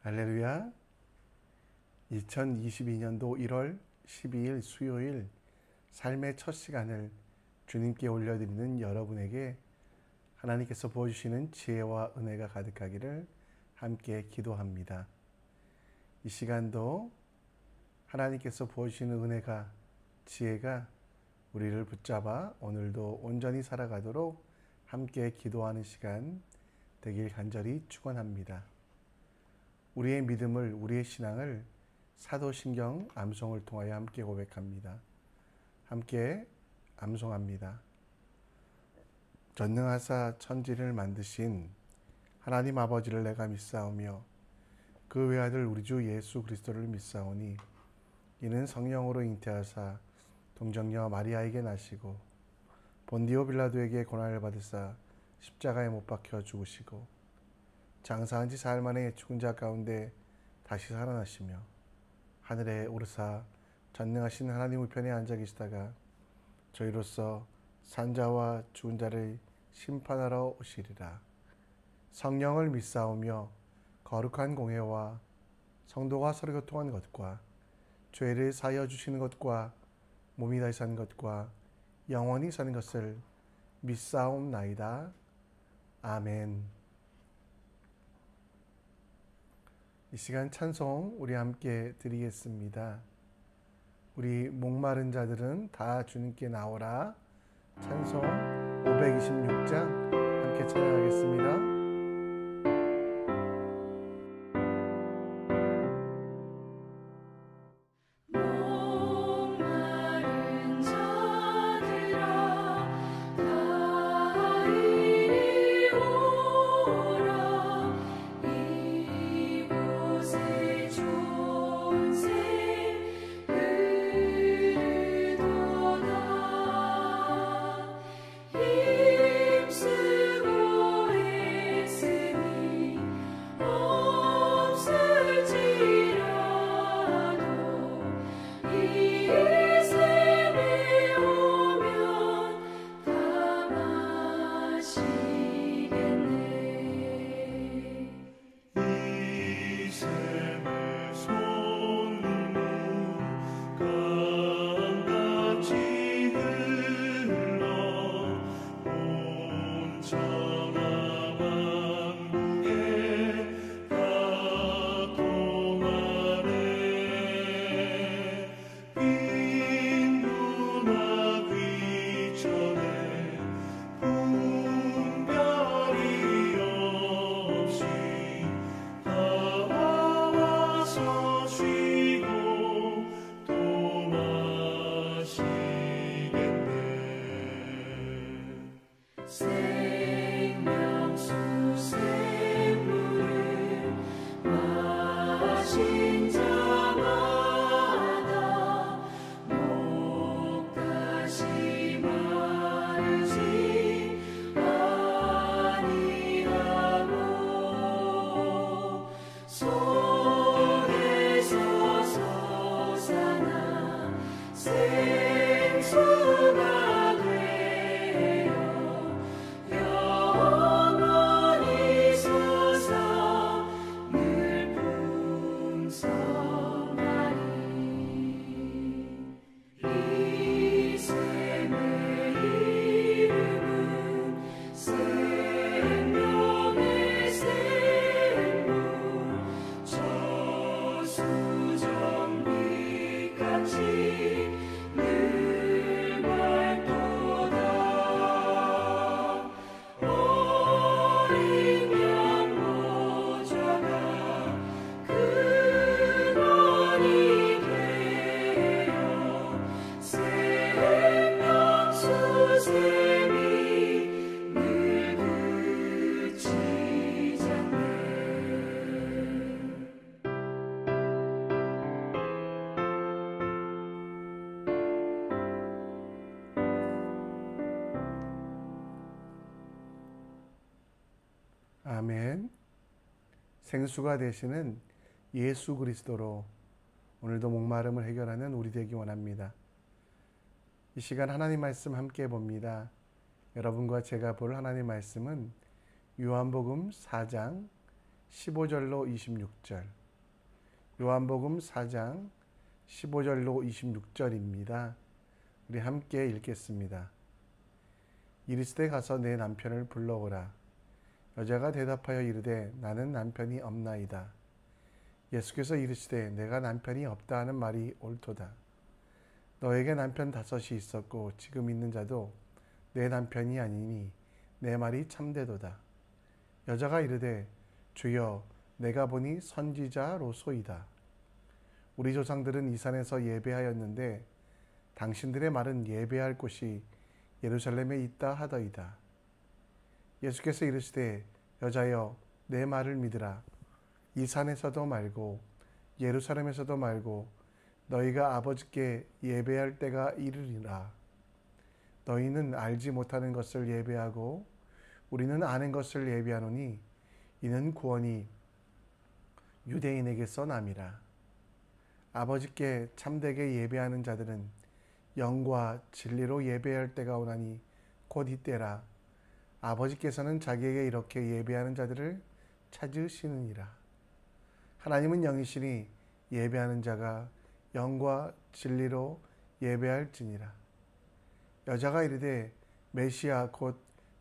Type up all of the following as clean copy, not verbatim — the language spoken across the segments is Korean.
할렐루야. 2022년도 1월 12일 수요일 삶의 첫 시간을 주님께 올려드리는 여러분에게 하나님께서 부어주시는 지혜와 은혜가 가득하기를 함께 기도합니다. 이 시간도 하나님께서 부어주시는 은혜가, 지혜가 우리를 붙잡아 오늘도 온전히 살아가도록 함께 기도하는 시간 되길 간절히 축원합니다. 우리의 믿음을, 우리의 신앙을 사도신경 암송을 통하여 함께 고백합니다. 함께 암송합니다. 전능하사 천지를 만드신 하나님 아버지를 내가 믿사오며 그 외아들 우리 주 예수 그리스도를 믿사오니 이는 성령으로 잉태하사 동정녀 마리아에게 나시고 본디오 빌라도에게 고난을 받으사 십자가에 못 박혀 죽으시고 장사한 지 사흘 만에 죽은 자 가운데 다시 살아나시며 하늘에 오르사 전능하신 하나님 우편에 앉아 계시다가 저희로서 산자와 죽은 자를 심판하러 오시리라. 성령을 믿사오며 거룩한 공회와 성도가 서로 교통한 것과 죄를 사하여 주시는 것과 몸이 다시 사는 것과 영원히 사는 것을 믿사옵나이다. 아멘. 이 시간 찬송 우리 함께 드리겠습니다. 우리 목마른 자들은 다 주님께 나오라. 찬송 526장 함께 찬양하겠습니다. 아멘. 생수가 되시는 예수 그리스도로 오늘도 목마름을 해결하는 우리 되기 원합니다. 이 시간 하나님 말씀 함께 봅니다. 여러분과 제가 볼 하나님 말씀은 요한복음 4장 15절로 26절, 요한복음 4장 15절로 26절입니다. 우리 함께 읽겠습니다. 이르시되 가서 내 남편을 불러오라. 여자가 대답하여 이르되 나는 남편이 없나이다. 예수께서 이르시되 내가 남편이 없다 하는 말이 옳도다. 너에게 남편 5이 있었고 지금 있는 자도 내 남편이 아니니 내 말이 참되도다. 여자가 이르되 주여 내가 보니 선지자로소이다. 우리 조상들은 이 산에서 예배하였는데 당신들의 말은 예배할 곳이 예루살렘에 있다 하더이다. 예수께서 이르시되 여자여 내 말을 믿으라. 이 산에서도 말고 예루살렘에서도 말고 너희가 아버지께 예배할 때가 이르리라. 너희는 알지 못하는 것을 예배하고 우리는 아는 것을 예배하노니 이는 구원이 유대인에게서 남이라. 아버지께 참되게 예배하는 자들은 영과 진리로 예배할 때가 오나니 곧 이때라. 아버지께서는 자기에게 이렇게 예배하는 자들을 찾으시느니라. 하나님은 영이시니 예배하는 자가 영과 진리로 예배할지니라. 여자가 이르되 메시아 곧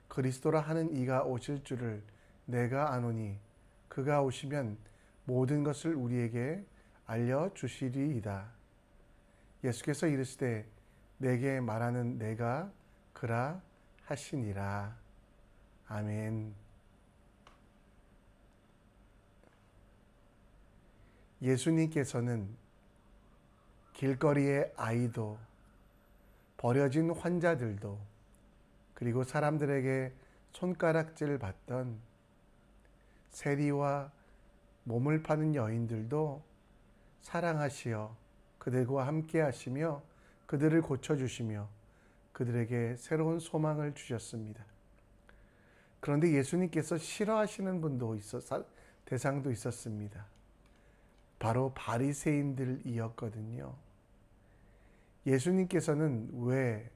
그리스도라 하는 이가 오실 줄을 내가 아노니 그가 오시면 모든 것을 우리에게 알려주시리이다. 예수께서 이르시되 내게 말하는 내가 그라 하시니라. 아멘. 예수님께서는 길거리의 아이도 버려진 환자들도 그리고 사람들에게 손가락질 받던 세리와 몸을 파는 여인들도 사랑하시어 그들과 함께 하시며 그들을 고쳐주시며 그들에게 새로운 소망을 주셨습니다. 그런데 예수님께서 싫어하시는 분도 대상도 있었습니다. 바로 바리새인들이었거든요. 예수님께서는 왜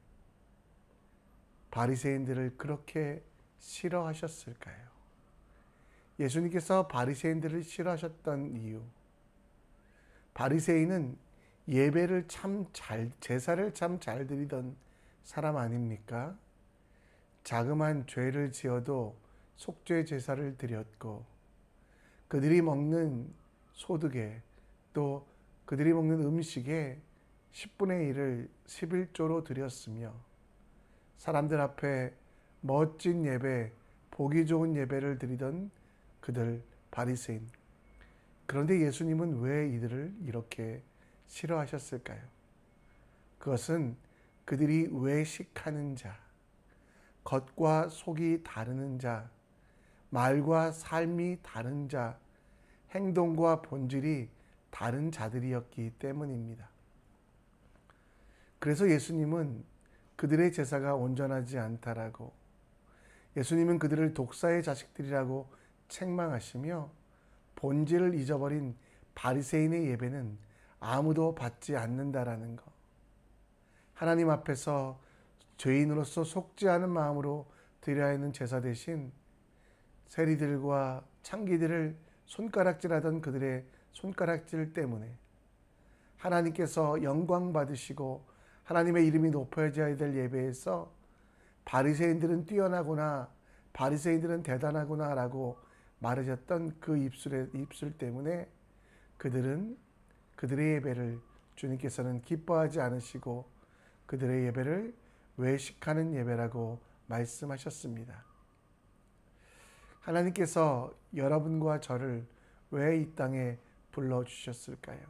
바리새인들을 그렇게 싫어하셨을까요? 예수님께서 바리새인들을 싫어하셨던 이유, 바리새인은 예배를 제사를 참 잘 드리던 사람 아닙니까? 자그마한 죄를 지어도 속죄 제사를 드렸고 그들이 먹는 소득에 또 그들이 먹는 음식에 10분의 1을 11조로 드렸으며 사람들 앞에 멋진 예배, 보기 좋은 예배를 드리던 그들 바리새인. 그런데 예수님은 왜 이들을 이렇게 싫어하셨을까요? 그것은 그들이 외식하는 자, 겉과 속이 다르는 자, 말과 삶이 다른 자, 행동과 본질이 다른 자들이었기 때문입니다. 그래서 예수님은 그들의 제사가 온전하지 않다라고, 예수님은 그들을 독사의 자식들이라고 책망하시며 본질을 잊어버린 바리새인의 예배는 아무도 받지 않는다라는 것. 하나님 앞에서 죄인으로서 속지 않은 마음으로 드려야 하는 제사 대신 세리들과 창기들을 손가락질하던 그들의 손가락질 때문에 하나님께서 영광 받으시고 하나님의 이름이 높아져야 될 예배에서 바리새인들은 뛰어나구나, 바리새인들은 대단하구나 라고 말하셨던 그 입술 때문에 그들의 예배를 주님께서는 기뻐하지 않으시고 그들의 예배를 외식하는 예배라고 말씀하셨습니다. 하나님께서 여러분과 저를 왜 이 땅에 불러주셨을까요?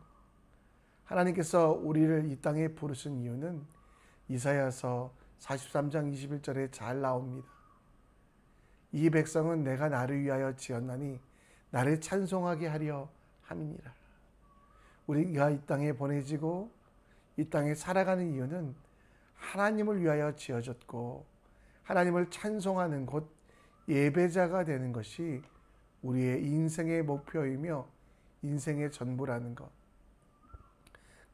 하나님께서 우리를 이 땅에 부르신 이유는 이사야서 43장 21절에 잘 나옵니다. 이 백성은 내가 나를 위하여 지었나니 나를 찬송하게 하려 함이니라. 우리가 이 땅에 보내지고 이 땅에 살아가는 이유는 하나님을 위하여 지어졌고 하나님을 찬송하는 곧 예배자가 되는 것이 우리의 인생의 목표이며 인생의 전부라는 것.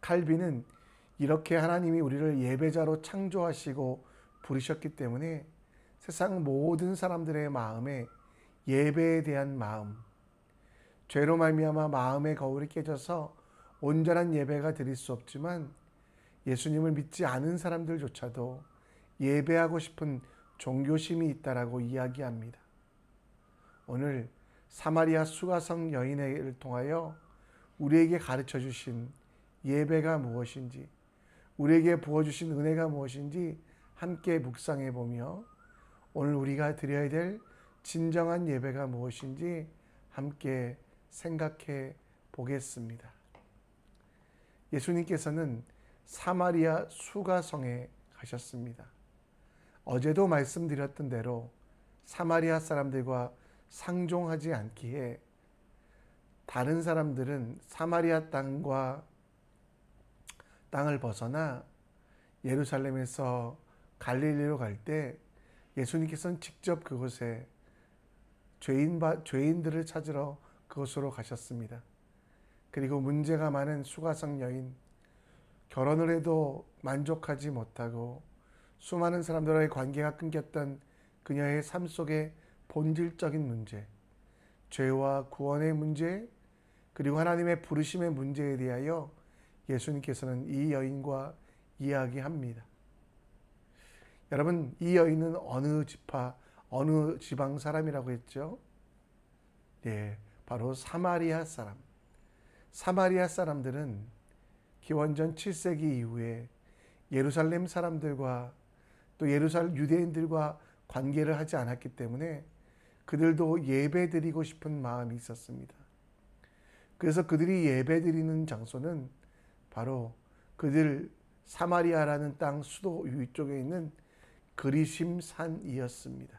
칼빈은 이렇게 하나님이 우리를 예배자로 창조하시고 부르셨기 때문에 세상 모든 사람들의 마음에 예배에 대한 마음, 죄로 말미암아 마음의 거울이 깨져서 온전한 예배가 드릴 수 없지만 예수님을 믿지 않은 사람들조차도 예배하고 싶은 종교심이 있다라고 이야기합니다. 오늘 사마리아 수가성 여인을 통하여 우리에게 가르쳐 주신 예배가 무엇인지, 우리에게 부어주신 은혜가 무엇인지 함께 묵상해 보며 오늘 우리가 드려야 될 진정한 예배가 무엇인지 함께 생각해 보겠습니다. 예수님께서는 사마리아 수가성에 가셨습니다. 어제도 말씀드렸던 대로 사마리아 사람들과 상종하지 않기에 다른 사람들은 사마리아 땅을 벗어나 예루살렘에서 갈릴리로 갈 때 예수님께서는 직접 그곳에 죄인들을 찾으러 그곳으로 가셨습니다. 그리고 문제가 많은 수가성 여인, 결혼을 해도 만족하지 못하고 수많은 사람들과의 관계가 끊겼던 그녀의 삶 속의 본질적인 문제, 죄와 구원의 문제, 그리고 하나님의 부르심의 문제에 대하여 예수님께서는 이 여인과 이야기합니다. 여러분, 이 여인은 어느 지방 사람이라고 했죠? 예, 바로 사마리아 사람. 사마리아 사람들은 기원전 7세기 이후에 예루살렘 사람들과 또 예루살렘 유대인들과 관계를 하지 않았기 때문에 그들도 예배드리고 싶은 마음이 있었습니다. 그래서 그들이 예배드리는 장소는 바로 그들 사마리아라는 땅 수도 위쪽에 있는 그리심산이었습니다.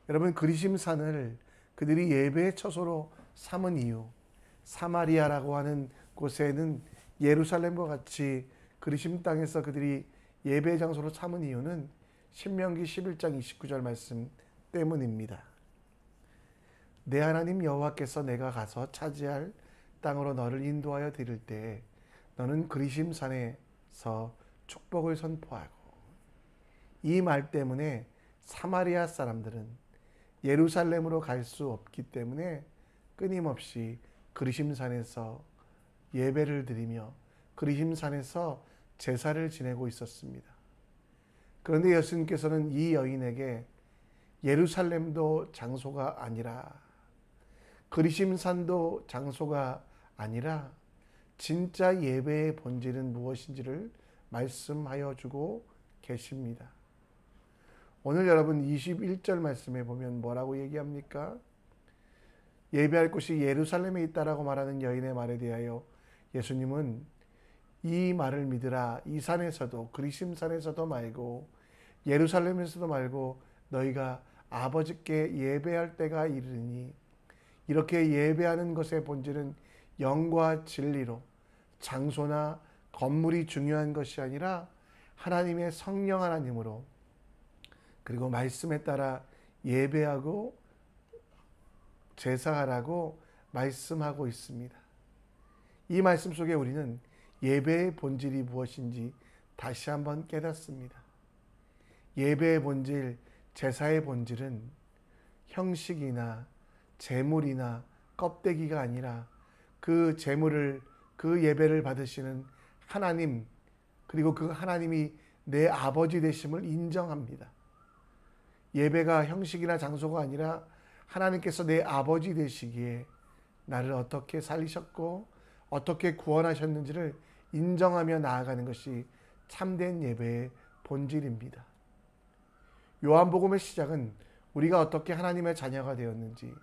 여러분, 그리심산을 그들이 예배의 처소로 삼은 이유, 사마리아라고 하는 곳에는 예루살렘과 같이 그리심 땅에서 그들이 예배 장소로 삼은 이유는 신명기 11장 29절 말씀 때문입니다. 내 하나님 여호와께서 내가 가서 차지할 땅으로 너를 인도하여 드릴 때에 너는 그리심산에서 축복을 선포하고, 이 말 때문에 사마리아 사람들은 예루살렘으로 갈 수 없기 때문에 끊임없이 그리심산에서 예배를 드리며 그리심산에서 제사를 지내고 있었습니다. 그런데 예수님께서는 이 여인에게 예루살렘도 장소가 아니라 그리심산도 장소가 아니라 진짜 예배의 본질은 무엇인지를 말씀하여 주고 계십니다. 오늘 여러분 21절 말씀에 보면 뭐라고 얘기합니까? 예배할 곳이 예루살렘에 있다라고 말하는 여인의 말에 대하여 예수님은 이 말을 믿으라. 이 산에서도, 그리심산에서도 말고 예루살렘에서도 말고 너희가 아버지께 예배할 때가 이르니, 이렇게 예배하는 것의 본질은 영과 진리로 장소나 건물이 중요한 것이 아니라 하나님의 성령 하나님으로, 그리고 말씀에 따라 예배하고 제사하라고 말씀하고 있습니다. 이 말씀 속에 우리는 예배의 본질이 무엇인지 다시 한번 깨닫습니다. 예배의 본질, 제사의 본질은 형식이나 제물이나 껍데기가 아니라 그 제물을, 그 예배를 받으시는 하나님, 그리고 그 하나님이 내 아버지 되심을 인정합니다. 예배가 형식이나 장소가 아니라 하나님께서 내 아버지 되시기에 나를 어떻게 살리셨고 어떻게 구원하셨는지를 인정하며 나아가는 것이 참된 예배의 본질입니다. 요한복음의 시작은 우리가 어떻게 하나님의 자녀가 되었는지,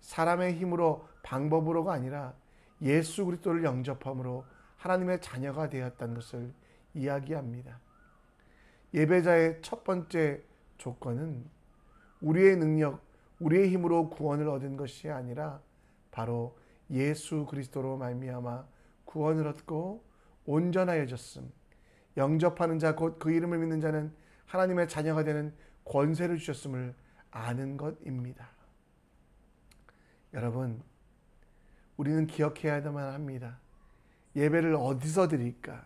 사람의 힘으로 방법으로가 아니라 예수 그리스도를 영접함으로 하나님의 자녀가 되었다는 것을 이야기합니다. 예배자의 첫 번째 조건은 우리의 능력, 우리의 힘으로 구원을 얻은 것이 아니라 바로 예수 그리스도로 말미암아 구원을 얻고 온전하여졌음, 영접하는 자 곧 그 이름을 믿는 자는 하나님의 자녀가 되는 권세를 주셨음을 아는 것입니다. 여러분, 우리는 기억해야만 합니다. 예배를 어디서 드릴까,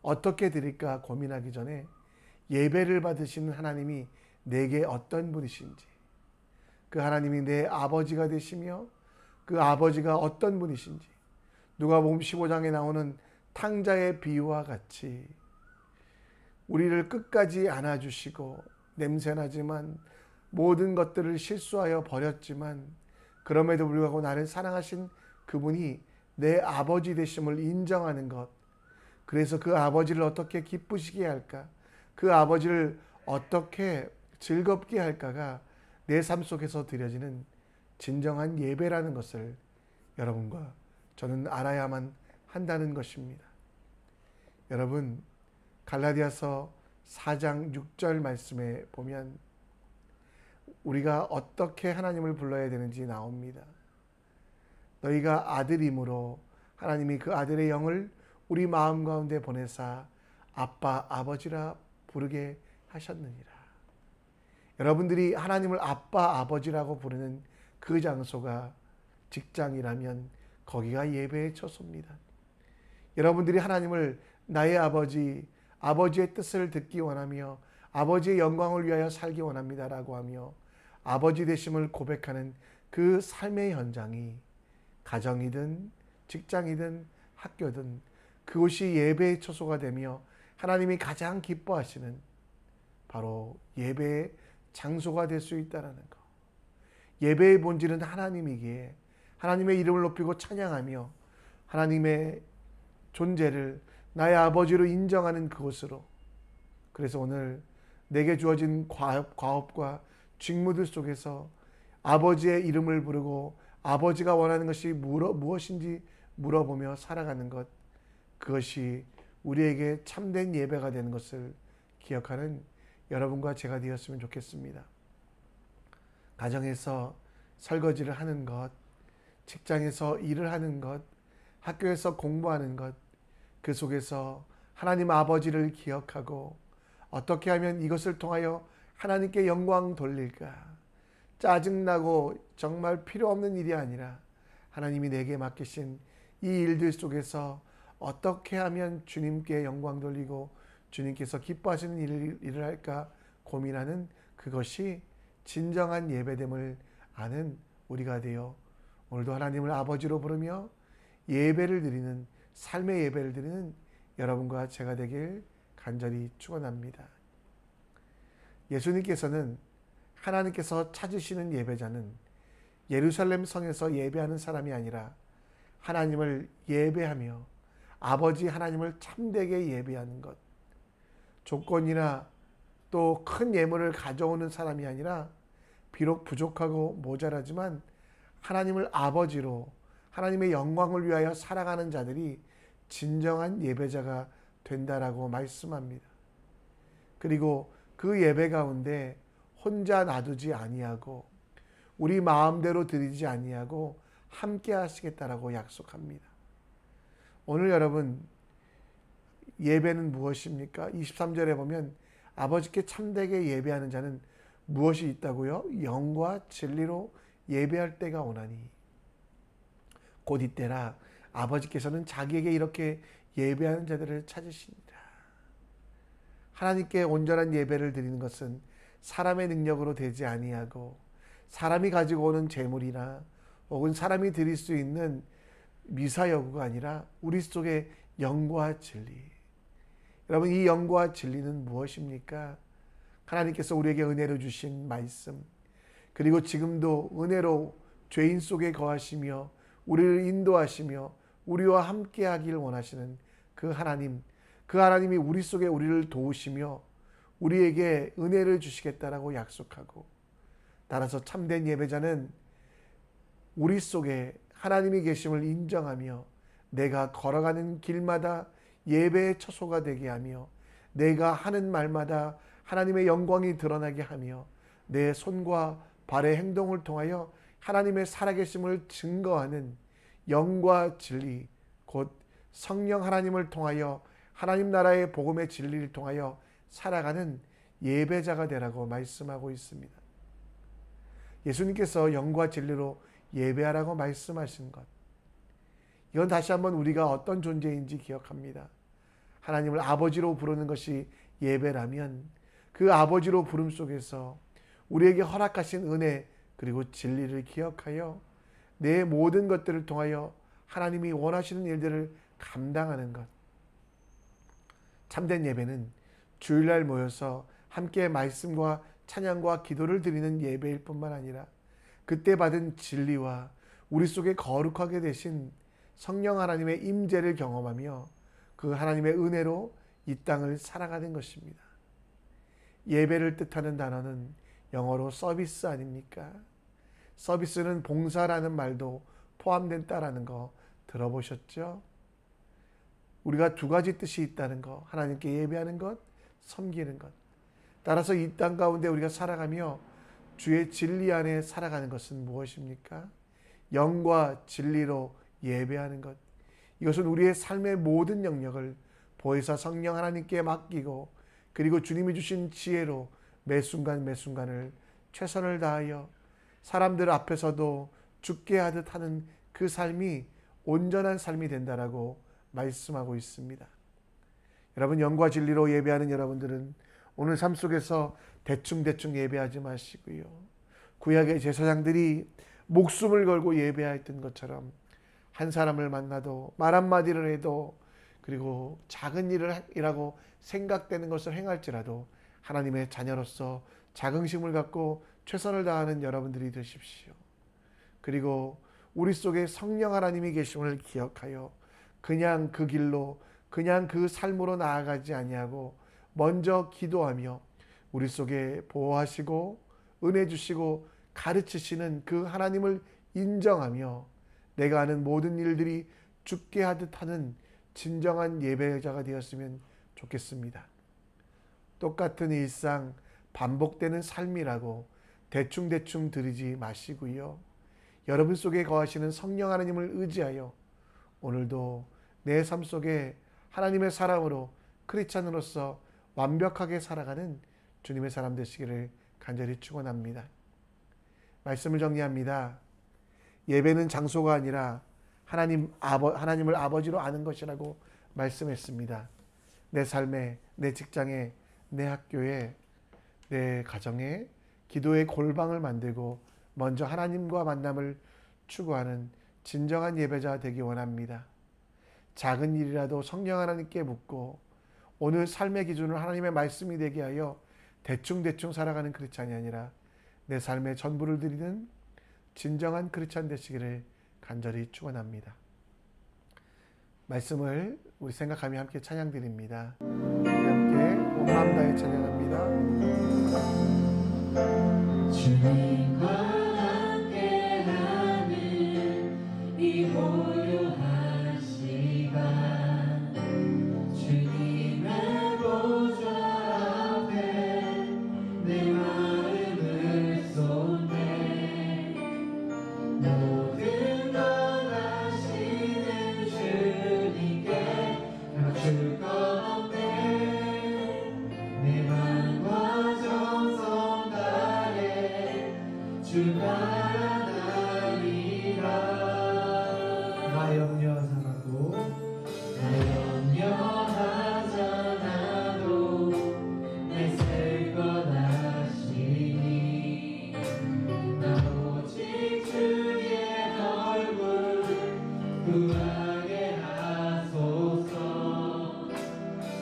어떻게 드릴까 고민하기 전에 예배를 받으시는 하나님이 내게 어떤 분이신지, 그 하나님이 내 아버지가 되시며 그 아버지가 어떤 분이신지 누가복음 15장에 나오는 탕자의 비유와 같이 우리를 끝까지 안아주시고 냄새나지만 모든 것들을 실수하여 버렸지만 그럼에도 불구하고 나를 사랑하신 그분이 내 아버지 되심을 인정하는 것, 그래서 그 아버지를 어떻게 기쁘시게 할까, 그 아버지를 어떻게 즐겁게 할까가 내 삶 속에서 드려지는 진정한 예배라는 것을 여러분과 저는 알아야만 한다는 것입니다. 여러분, 갈라디아서 4장 6절 말씀에 보면 우리가 어떻게 하나님을 불러야 되는지 나옵니다. 너희가 아들이므로 하나님이 그 아들의 영을 우리 마음 가운데 보내사 아빠 아버지라 부르게 하셨느니라. 여러분들이 하나님을 아빠 아버지라고 부르는 그 장소가 직장이라면 거기가 예배의 처소입니다. 여러분들이 하나님을 나의 아버지, 아버지의 뜻을 듣기 원하며 아버지의 영광을 위하여 살기 원합니다라고 하며 아버지 되심을 고백하는 그 삶의 현장이 가정이든 직장이든 학교든 그곳이 예배의 처소가 되며 하나님이 가장 기뻐하시는 바로 예배의 장소가 될 수 있다는 것. 예배의 본질은 하나님이기에 하나님의 이름을 높이고 찬양하며 하나님의 존재를 나의 아버지로 인정하는 그곳으로, 그래서 오늘 내게 주어진 과업과 직무들 속에서 아버지의 이름을 부르고 아버지가 원하는 것이 무엇인지 물어보며 살아가는 것, 그것이 우리에게 참된 예배가 되는 것을 기억하는 여러분과 제가 되었으면 좋겠습니다. 가정에서 설거지를 하는 것, 직장에서 일을 하는 것, 학교에서 공부하는 것, 그 속에서 하나님 아버지를 기억하고 어떻게 하면 이것을 통하여 하나님께 영광 돌릴까? 짜증나고 정말 필요 없는 일이 아니라 하나님이 내게 맡기신 이 일들 속에서 어떻게 하면 주님께 영광 돌리고 주님께서 기뻐하시는 일을 할까 고민하는 그것이 진정한 예배됨을 아는 우리가 되어 오늘도 하나님을 아버지로 부르며 예배를 드리는, 삶의 예배를 드리는 여러분과 제가 되길 간절히 축원합니다. 예수님께서는 하나님께서 찾으시는 예배자는 예루살렘 성에서 예배하는 사람이 아니라 하나님을 예배하며 아버지 하나님을 참되게 예배하는 것, 조건이나 또 큰 예물을 가져오는 사람이 아니라 비록 부족하고 모자라지만 하나님을 아버지로 하나님의 영광을 위하여 살아가는 자들이 진정한 예배자가 된다라고 말씀합니다. 그리고 그 예배 가운데 혼자 놔두지 아니하고 우리 마음대로 드리지 아니하고 함께 하시겠다라고 약속합니다. 오늘 여러분, 예배는 무엇입니까? 23절에 보면 아버지께 참되게 예배하는 자는 무엇이 있다고요? 영과 진리로 예배할 때가 오나니 곧 이때라 아버지께서는 자기에게 이렇게 예배하는 자들을 찾으시니라. 하나님께 온전한 예배를 드리는 것은 사람의 능력으로 되지 아니하고 사람이 가지고 오는 재물이나 혹은 사람이 드릴 수 있는 미사여구가 아니라 우리 속의 영과 진리. 여러분, 이 영과 진리는 무엇입니까? 하나님께서 우리에게 은혜로 주신 말씀, 그리고 지금도 은혜로 죄인 속에 거하시며 우리를 인도하시며 우리와 함께 하길 원하시는 그 하나님, 그 하나님이 우리 속에 우리를 도우시며 우리에게 은혜를 주시겠다라고 약속하고, 따라서 참된 예배자는 우리 속에 하나님이 계심을 인정하며 내가 걸어가는 길마다 예배의 처소가 되게 하며 내가 하는 말마다 하나님의 영광이 드러나게 하며 내 손과 발의 행동을 통하여 하나님의 살아계심을 증거하는 영과 진리, 곧 성령 하나님을 통하여 하나님 나라의 복음의 진리를 통하여 살아가는 예배자가 되라고 말씀하고 있습니다. 예수님께서 영과 진리로 예배하라고 말씀하신 것, 이건 다시 한번 우리가 어떤 존재인지 기억합니다. 하나님을 아버지로 부르는 것이 예배라면 그 아버지로 부름 속에서 우리에게 허락하신 은혜 그리고 진리를 기억하여 내 모든 것들을 통하여 하나님이 원하시는 일들을 감당하는 것. 참된 예배는 주일날 모여서 함께 말씀과 찬양과 기도를 드리는 예배일 뿐만 아니라 그때 받은 진리와 우리 속에 거룩하게 되신 성령 하나님의 임재를 경험하며 그 하나님의 은혜로 이 땅을 살아가는 것입니다. 예배를 뜻하는 단어는 영어로 서비스 아닙니까? 서비스는 봉사라는 말도 포함된다라는 거 들어보셨죠? 우리가 두 가지 뜻이 있다는 거, 하나님께 예배하는 것, 섬기는 것. 따라서 이 땅 가운데 우리가 살아가며 주의 진리 안에 살아가는 것은 무엇입니까? 영과 진리로 예배하는 것. 이것은 우리의 삶의 모든 영역을 보혜사 성령 하나님께 맡기고 그리고 주님이 주신 지혜로 매 순간 매 순간을 최선을 다하여 사람들 앞에서도 죽게 하듯 하는 그 삶이 온전한 삶이 된다라고 말씀하고 있습니다. 여러분, 영과 진리로 예배하는 여러분들은 오늘 삶 속에서 대충 예배하지 마시고요. 구약의 제사장들이 목숨을 걸고 예배했던 것처럼 한 사람을 만나도 말 한마디를 해도 그리고 작은 일이라고 생각되는 것을 행할지라도 하나님의 자녀로서 자긍심을 갖고 최선을 다하는 여러분들이 되십시오. 그리고 우리 속에 성령 하나님이 계심을 기억하여 그냥 그 길로 그냥 그 삶으로 나아가지 아니하고 먼저 기도하며 우리 속에 보호하시고 은혜 주시고 가르치시는 그 하나님을 인정하며 내가 하는 모든 일들이 죽게 하듯 하는 진정한 예배자가 되었으면 좋겠습니다. 똑같은 일상, 반복되는 삶이라고 대충 드리지 마시고요. 여러분 속에 거하시는 성령 하나님을 의지하여 오늘도 내 삶 속에 하나님의 사람으로 크리스찬으로서 완벽하게 살아가는 주님의 사람 되시기를 간절히 축원합니다. 말씀을 정리합니다. 예배는 장소가 아니라 하나님을 아버지로 아는 것이라고 말씀했습니다. 내 삶에, 내 직장에, 내 학교에, 내 가정에 기도의 골방을 만들고 먼저 하나님과 만남을 추구하는 진정한 예배자 되기 원합니다. 작은 일이라도 성령 하나님께 묻고 오늘 삶의 기준을 하나님의 말씀이 되게 하여 대충 살아가는 크리스찬이 아니라 내 삶의 전부를 드리는 진정한 크리스찬 되시기를 간절히 축원합니다. 말씀을 우리 생각하며 함께 찬양 드립니다. 함께 온 마음 다해 찬양합니다. 주님과 함께하는 이 고요한 시간 주님의 보좌 앞에 내 마음을 쏟네 모든 것 아시는 주님께 감출 것 없네 내 맘과 정성 다해 주 따라다니라 나 염려하잖아도 내쓸 것 아시니 나 오직 주의 얼굴 구하게 하소서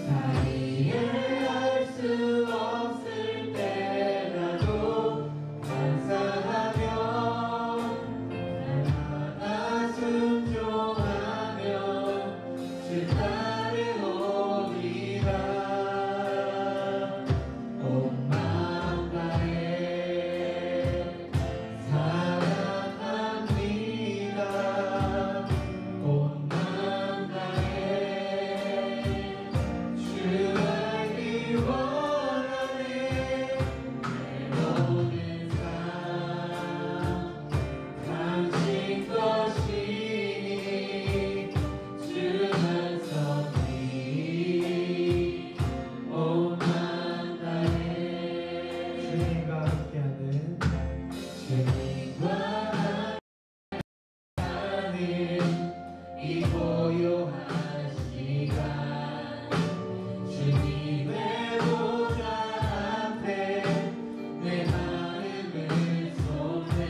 다 이해할 수 없을 때라도 감사하며 날마다 순종하며 주 따르오리라 온 마음 다해 사랑합니다 온 마음 다해 주 알기 원하네 내 모든 삶 당신 것이니 주만 섬기 온 마음 다해 주님과 함께하는 이 고요한 시간 주님의 보좌 앞에 내 마음을 쏟네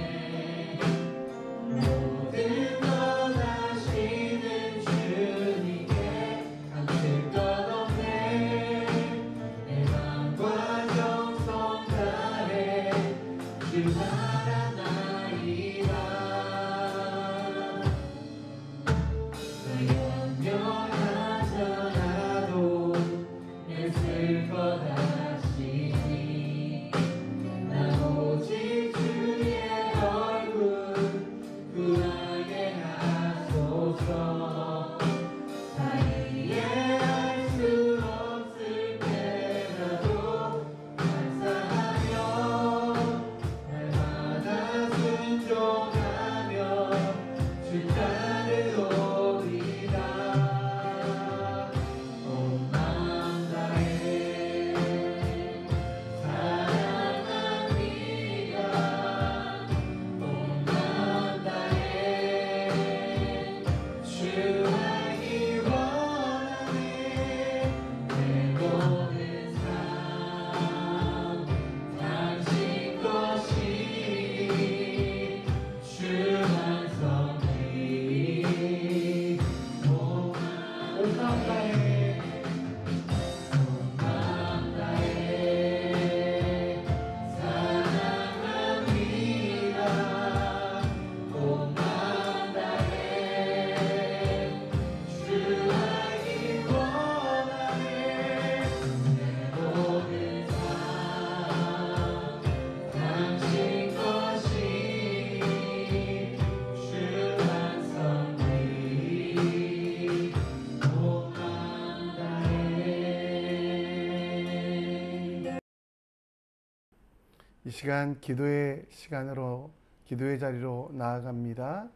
이 시간 기도의 시간으로 기도의 자리로 나아갑니다.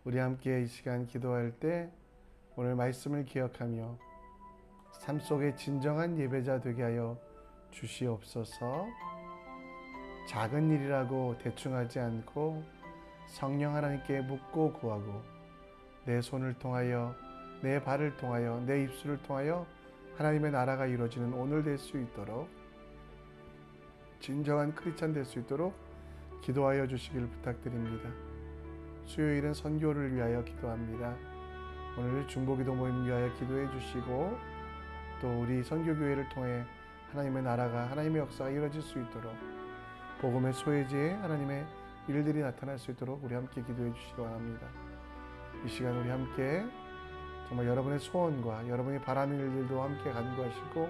우리 함께 이 시간 기도할 때 오늘 말씀을 기억하며 삶 속에 진정한 예배자 되게 하여 주시옵소서. 작은 일이라고 대충하지 않고 성령 하나님께 묻고 구하고 내 손을 통하여 내 발을 통하여 내 입술을 통하여 하나님의 나라가 이루어지는 오늘 될 수 있도록 진정한 크리스찬 될 수 있도록 기도하여 주시길 부탁드립니다. 수요일은 선교를 위하여 기도합니다. 오늘 중보기도 모임 위하여 기도해 주시고 또 우리 선교교회를 통해 하나님의 나라가 하나님의 역사가 이루어질 수 있도록 복음의 소외지에 하나님의 일들이 나타날 수 있도록 우리 함께 기도해 주시기 바랍니다. 이 시간 우리 함께 정말 여러분의 소원과 여러분이 바라는 일들도 함께 간구하시고